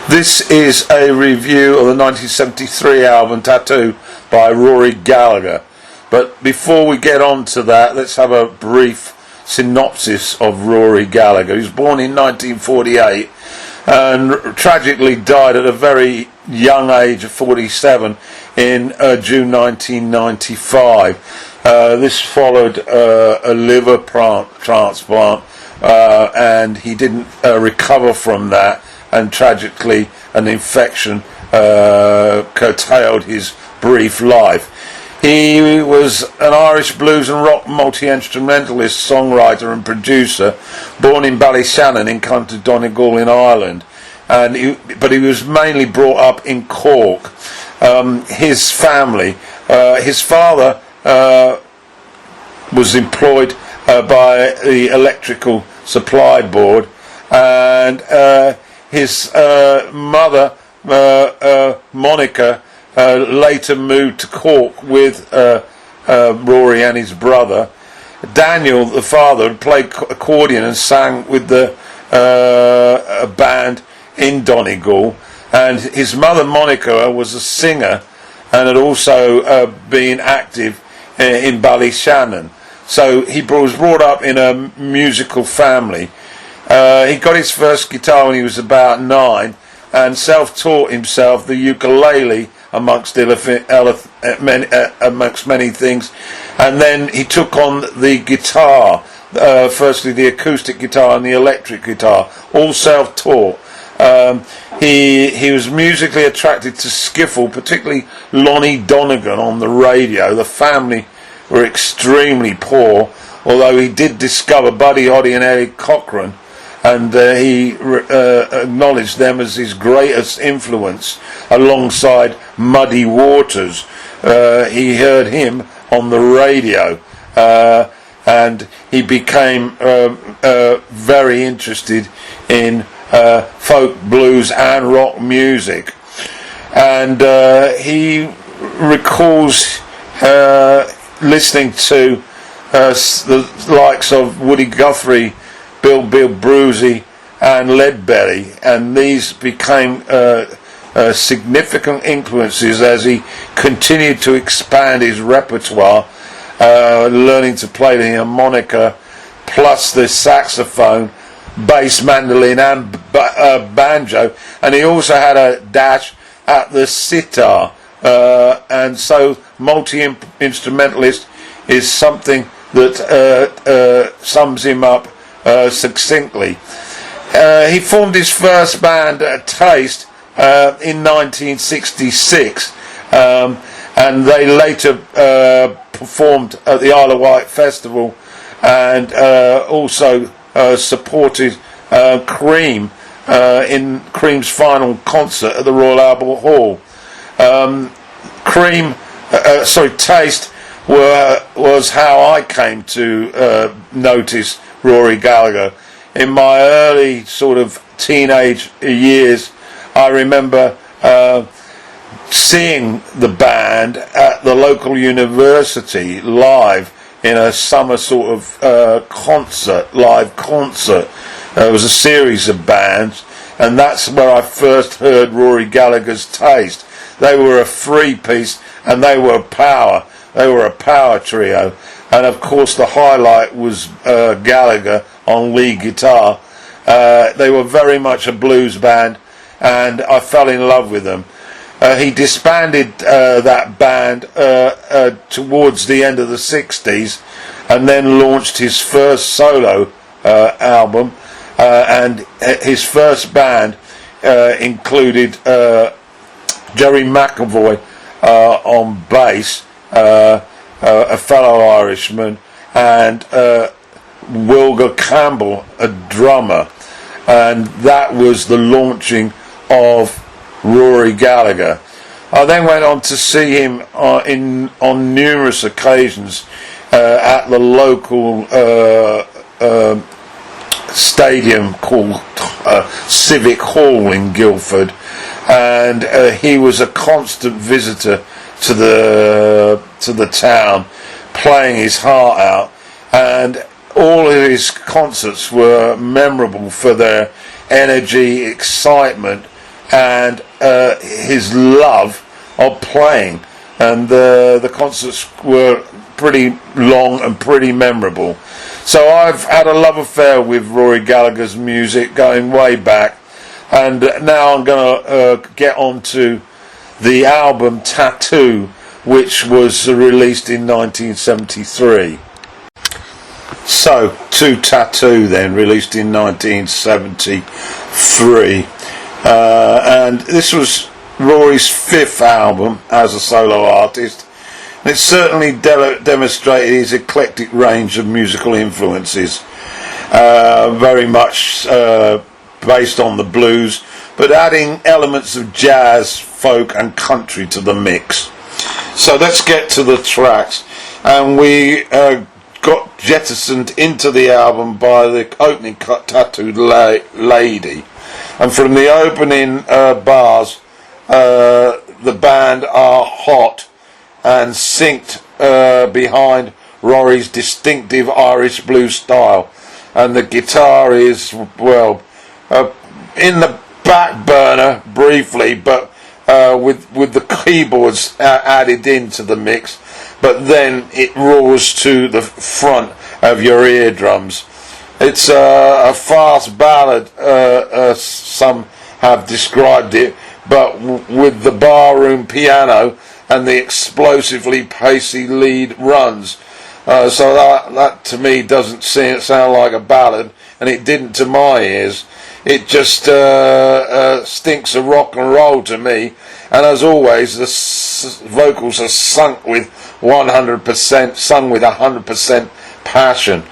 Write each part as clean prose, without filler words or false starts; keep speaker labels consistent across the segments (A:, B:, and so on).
A: This is a review of the 1973 album Tattoo by Rory Gallagher. But before we get on to that, let's have a brief synopsis of Rory Gallagher. He was born in 1948 and tragically died at a very young age of 47 in June 1995. This followed a liver transplant, and he didn't recover from that, and tragically an infection curtailed his brief life. He was an Irish blues and rock multi-instrumentalist, songwriter and producer, born in Ballyshannon in County Donegal in Ireland, but he was mainly brought up in Cork. His family, his father was employed by the Electrical Supply Board, and his mother, Monica, later moved to Cork with Rory and his brother. Daniel, the father, had played accordion and sang with the band in Donegal, and his mother, Monica, was a singer and had also been active in Ballyshannon. So he was brought up in a musical family. He got his first guitar when he was about 9 and self-taught himself the ukulele amongst many things, and then he took on the guitar, firstly the acoustic guitar and the electric guitar, all self-taught. He was musically attracted to skiffle, particularly Lonnie Donegan on the radio. The family were extremely poor, although he did discover Buddy Holly and Eric Cochran, and he acknowledged them as his greatest influence alongside Muddy Waters. He heard him on the radio, and he became very interested in folk, blues and rock music, and he recalls listening to the likes of Woody Guthrie, Bill Brucey and Leadbelly, and these became significant influences as he continued to expand his repertoire, learning to play the harmonica plus the saxophone, bass, mandolin and banjo, and he also had a dash at the sitar, and so multi-instrumentalist is something that sums him up succinctly. He formed his first band, Taste, in 1966, and they later performed at the Isle of Wight Festival, and also supported Cream in Cream's final concert at the Royal Albert Hall. Taste was how I came to notice Rory Gallagher. In my early sort of teenage years, I remember seeing the band at the local university live in a summer sort of live concert. There was a series of bands, and that's where I first heard Rory Gallagher's Taste. They were a three-piece, and they were a power trio, and of course the highlight was Gallagher on lead guitar. They were very much a blues band, and I fell in love with them. He disbanded that band towards the end of the 60s, and then launched his first solo album, and his first band included Jerry McAvoy on bass, a fellow Irishman, and Wilger Campbell, a drummer, and that was the launching of Rory Gallagher. I then went on to see him on numerous occasions at the local stadium called Civic Hall in Guildford, and he was a constant visitor to the town, playing his heart out, and all of his concerts were memorable for their energy, excitement, and his love of playing. And the concerts were pretty long and pretty memorable. So I've had a love affair with Rory Gallagher's music going way back, and now I'm going to get on to the album Tattoo, which was released in 1973. So, to Tattoo then, released in 1973. And this was Rory's fifth album as a solo artist. And it certainly demonstrated his eclectic range of musical influences, very much based on the blues, but adding elements of jazz, folk and country to the mix. So let's get to the tracks, and we got jettisoned into the album by the opening cut, Tattooed Lady. And from the opening bars, the band are hot and synced behind Rory's distinctive Irish blues style, and the guitar is, well, in the back burner briefly, but with the keyboards added into the mix, but then it roars to the front of your eardrums. It's a fast ballad, some have described it, but with the barroom piano and the explosively pacey lead runs. So that to me doesn't sound like a ballad, and it didn't to my ears. It just stinks of rock and roll to me, and as always the vocals are sung with 100% passion.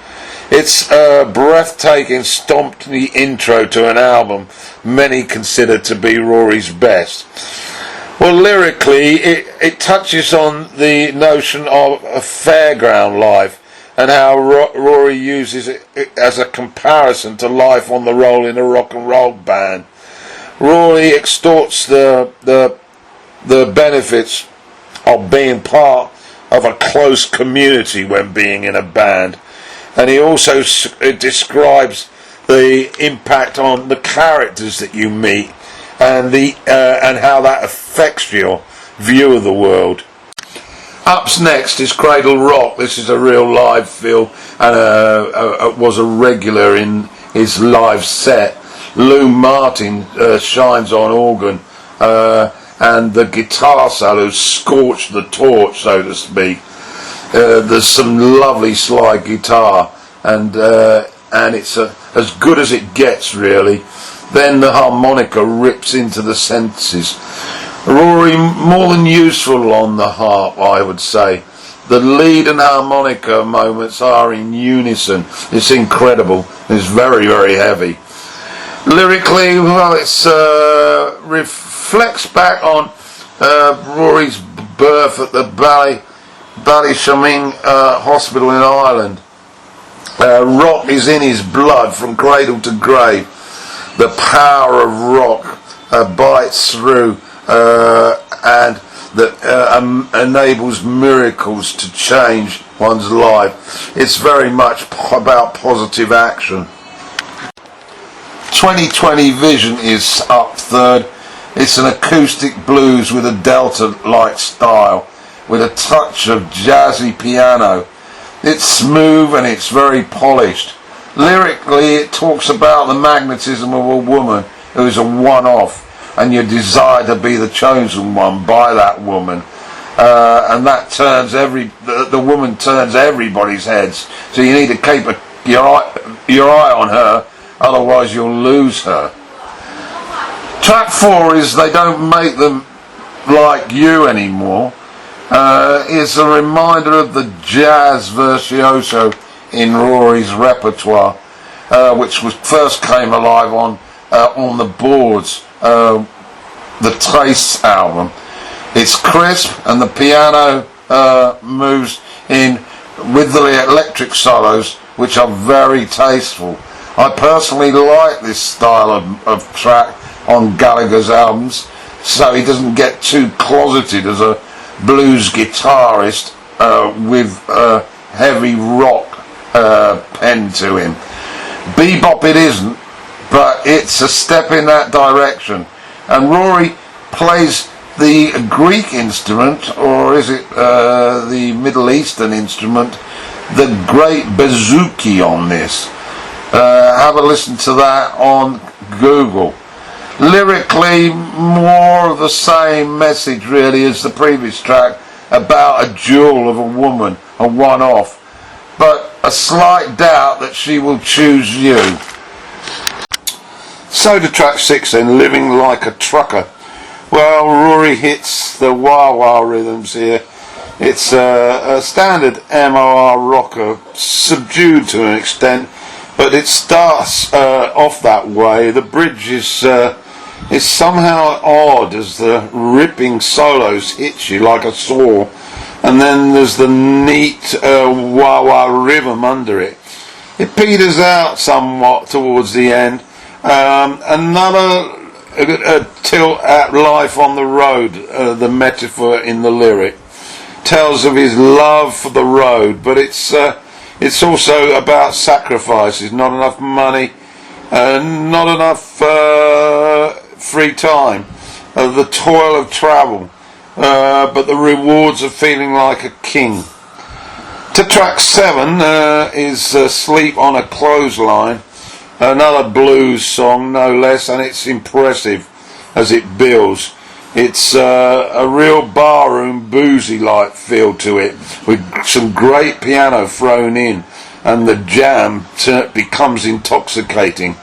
A: It's a breathtaking, stompy intro to an album many consider to be Rory's best. Well, lyrically, it touches on the notion of a fairground life and how Rory uses it as a comparison to life on the roll in a rock and roll band. Rory extorts the benefits of being part of a close community when being in a band, and he also describes the impact on the characters that you meet and how that affects your view of the world. Up next is Cradle Rock. This is a real live feel, and was a regular in his live set. Lou Martin shines on organ, and the guitar solos scorch the torch, so to speak. There's some lovely slide guitar, and it's as good as it gets, really. Then the harmonica rips into the senses. Rory more than useful on the harp, I would say. The lead and harmonica moments are in unison. It's incredible. It's very, very heavy. Lyrically, well, it's reflects back on Rory's birth at the Ballyshaming Hospital in Ireland. Rock is in his blood from cradle to grave. The power of rock bites through and that enables miracles to change one's life. It's very much about positive action. 2020 Vision is up third. It's an acoustic blues with a Delta-like style, with a touch of jazzy piano. It's smooth and it's very polished. Lyrically, it talks about the magnetism of a woman who is a one-off, and your desire to be the chosen one by that woman, and that turns the woman turns everybody's heads. So you need to keep your eye on her, otherwise you'll lose her. Track 4 is They Don't Make Them Like You Anymore. It's a reminder of the jazz virtuoso in Rory's repertoire, which first came alive on the boards, the Trace album. It's crisp, and the piano moves in with the electric solos, which are very tasteful. I personally like this style of track on Gallagher's albums, so he doesn't get too closeted as a blues guitarist with a heavy rock pen to him. Bebop it isn't, but it's a step in that direction, and Rory plays the Greek instrument, or is it the Middle Eastern instrument, the great bouzouki on this. Have a listen to that on Google. Lyrically, more of the same message really as the previous track, about a jewel of a woman, a one-off, but a slight doubt that she will choose you. So to track 6 then, Living Like a Trucker. Well, Rory hits the wah-wah rhythms here. It's a standard MOR rocker, subdued to an extent, but it starts off that way. The bridge is somehow odd as the ripping solos hit you like a saw, and then there's the neat wah-wah rhythm under it. It peters out somewhat towards the end. Another tilt at life on the road, the metaphor in the lyric. Tells of his love for the road, but it's also about sacrifices, not enough money, not enough free time, the toil of travel, but the rewards of feeling like a king. To track 7 is Sleep on a Clothesline, another blues song no less, and it's impressive as it builds. It's a real barroom boozy-like feel to it, with some great piano thrown in, and the jam becomes intoxicating.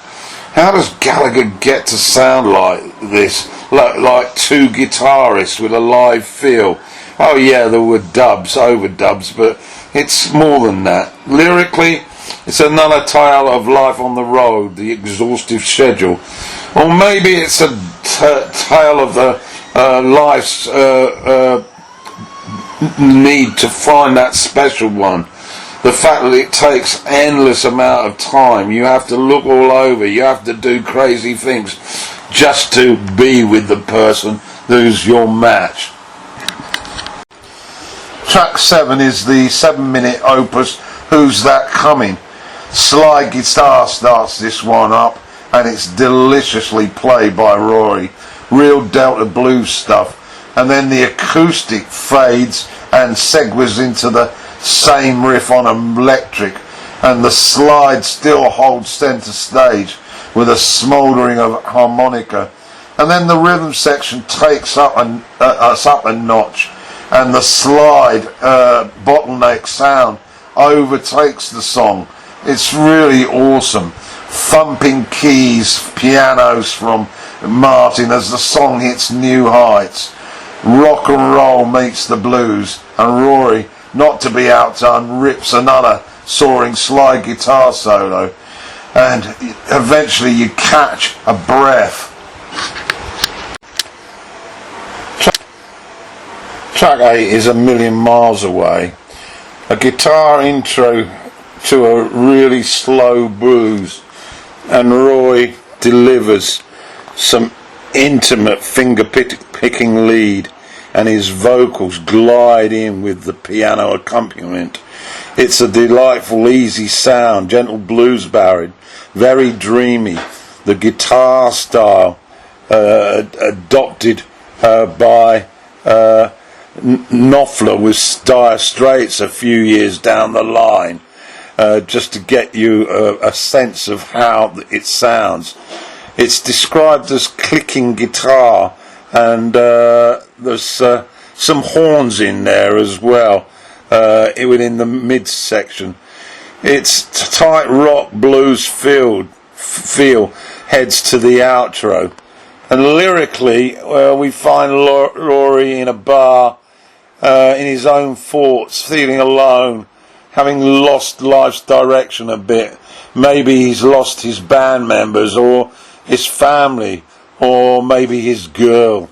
A: How does Gallagher get to sound like this, like two guitarists with a live feel? Oh yeah, there were dubs, overdubs, but it's more than that. Lyrically, it's another tale of life on the road, the exhaustive schedule, or maybe it's a tale of the life's need to find that special one. The fact that it takes endless amount of time, you have to look all over, you have to do crazy things just to be with the person who's your match. Track 7 is the 7-minute opus Who's That Coming? Slide guitar starts this one up, and it's deliciously played by Rory. Real Delta blues stuff, and then the acoustic fades and segues into the same riff on electric, and the slide still holds centre stage with a smouldering of harmonica, and then the rhythm section takes us up a notch, and the slide bottleneck sound overtakes the song. It's really awesome. Thumping keys, pianos from Martin as the song hits new heights. Rock and roll meets the blues, and Rory, not to be outdone, rips another soaring slide guitar solo, and eventually you catch a breath. Track 8 is A Million Miles Away, a guitar intro to a really slow blues, and Roy delivers some intimate finger-picking lead, and his vocals glide in with the piano accompaniment. It's a delightful, easy sound, gentle blues ballad, very dreamy. The guitar style adopted by Knopfler with Dire Straits a few years down the line, just to get you a sense of how it sounds. It's described as clicking guitar, and there's some horns in there as well within the mid section. It's tight rock blues feel heads to the outro, and lyrically we find Rory in a bar in his own thoughts, feeling alone, having lost life's direction a bit. Maybe he's lost his band members, or his family, or maybe his girl.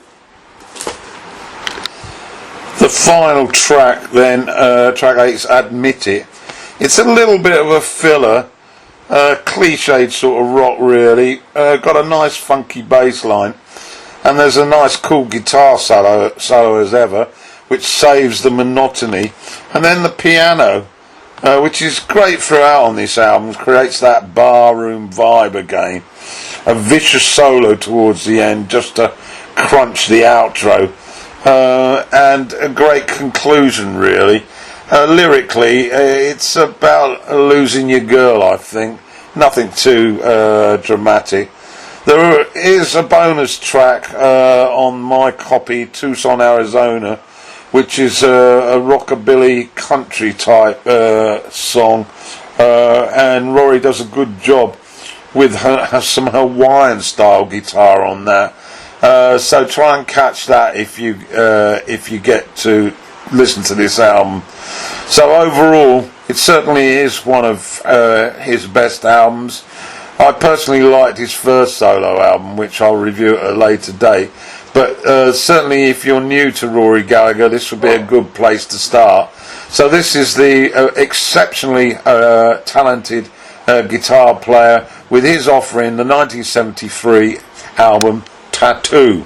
A: The final track then, track 8's Admit It. It's a little bit of a filler, cliched sort of rock really, got a nice funky bass line, and there's a nice cool guitar solo as ever, which saves the monotony, and then the piano, which is great throughout on this album, creates that barroom vibe again. a vicious solo towards the end just to crunch the outro, and a great conclusion really. Lyrically, it's about losing your girl, I think. Nothing too dramatic. There is a bonus track on my copy, Tucson, Arizona, which is a rockabilly country type song, and Rory does a good job with some Hawaiian style guitar on that. So try and catch that if you get to listen to this album. So overall, it certainly is one of his best albums. I personally liked his first solo album, which I'll review at a later date. But certainly if you're new to Rory Gallagher, this would be a good place to start. So this is the exceptionally talented guitar player with his offering, the 1973 album Tattoo.